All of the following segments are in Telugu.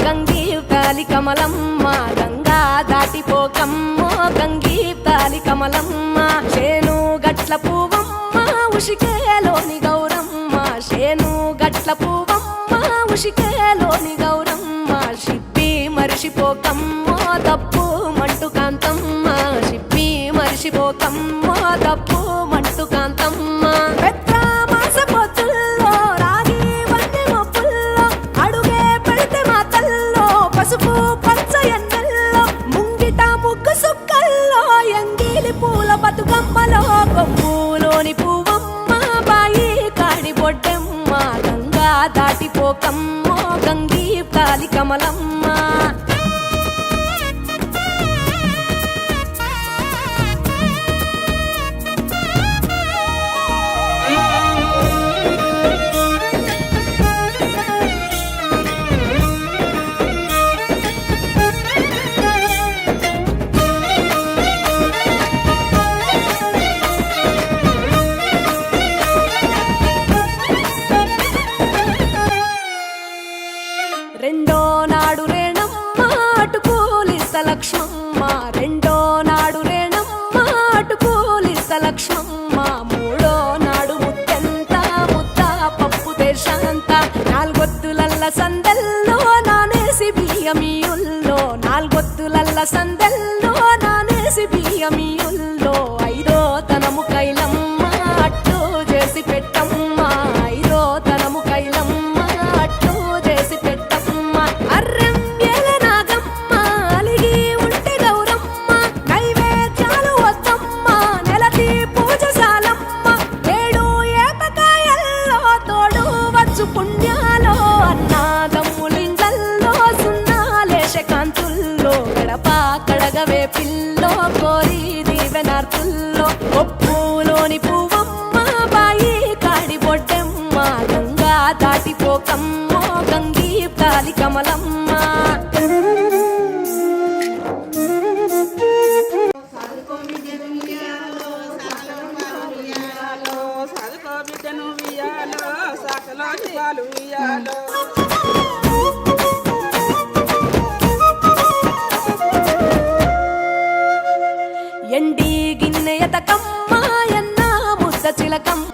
గంగీ తాలి కమలమ్మ గంగా దాటిపోకమ్మో గంగీ తాలి కమలమ్మ శేను గట్ల పువ్వమ్మ ఉషికేలోని గౌరమ్మ శేను గట్ల పువ్వమ్మ ఉషికేలోని గౌరమ్మ షిప్పి మరిషిపోకమ్మో తప్పు మంటు కాంతమ్మ షిప్పి మరిషిపోకమ్మో తప్పు మంటు కాంతమ్మ పసుపు పచ్చ ఎన్నెల్లో ముంగిట ముగ్గు సుక్కల్లో ఎంగిలి పూల బతుకమ్మలో కొమ్ములోని పువ్వమ్మ బాయి కాడి బొడ్డెమ్మ గంగా దాటిపోకమ్మో గంగీ తాలి కమలమ్మ రెండో నాడు రేణమ్మ అటుకూలిస్త లక్ష్మమ్మ రెండో నాడు రేణమ్మ అటుకూలిస్త లక్ష్మమ్మ మూడో నాడు ముత్తెంత ముద్ద పప్పు దేశంత నాలుగొత్తులల్ల సందెల్లో నానేసి బియ్యమియుల్లో నాలుగొత్తులల్ల సందెల్లో నానేసి బియ్యమియుల్లో ఐదో తనము కైలమ్మ అట్టు చేసి పెట్టమ్మ ఐదో తనము కైలమ్మ అట్టు చేసి పుణ్యాలో అన్నాదమ్ములింగల్లో సున్నాలేశ కాంతుల్లో గడప కడగవే పిల్లో కోరి దీవెనార్తుల్లో ఒప్పులోని పువ్వమ్మ బాయి కాడి బొడ్డెమ్మ గంగా దాటిపోకమ్మో గంగీ తాలి కమలమ్మ ఎండి గిన్నె ఎతకమ్మ ఎన్న ముద్ద చిలకమ్మ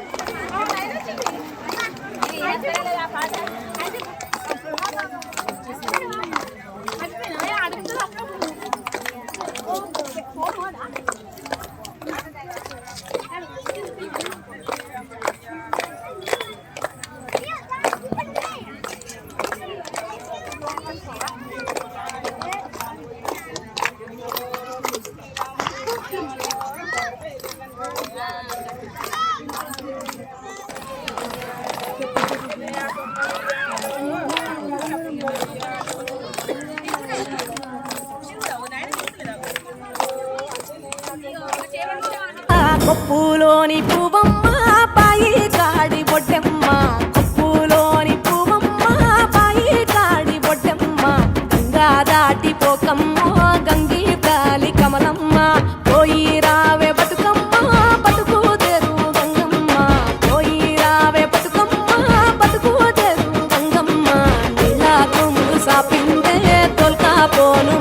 కొప్పులోని పువ్వమ్మ బాయి కాడి బొడ్డెమ్మ కొప్పులోని పువ్వమ్మ బాయి కాడి బొడ్డెమ్మ గంగా దాటిపోకమ్మో గంగీ తాలి కమలమ్మ పోయి రావే బతుకమ్మ బతుకు తెరు గంగమ్మ పోయి రావే బతుకమ్మ బతుకు తెరు గంగమ్మ నీలా కొమ్ము సాపిందే తొల్కా పోను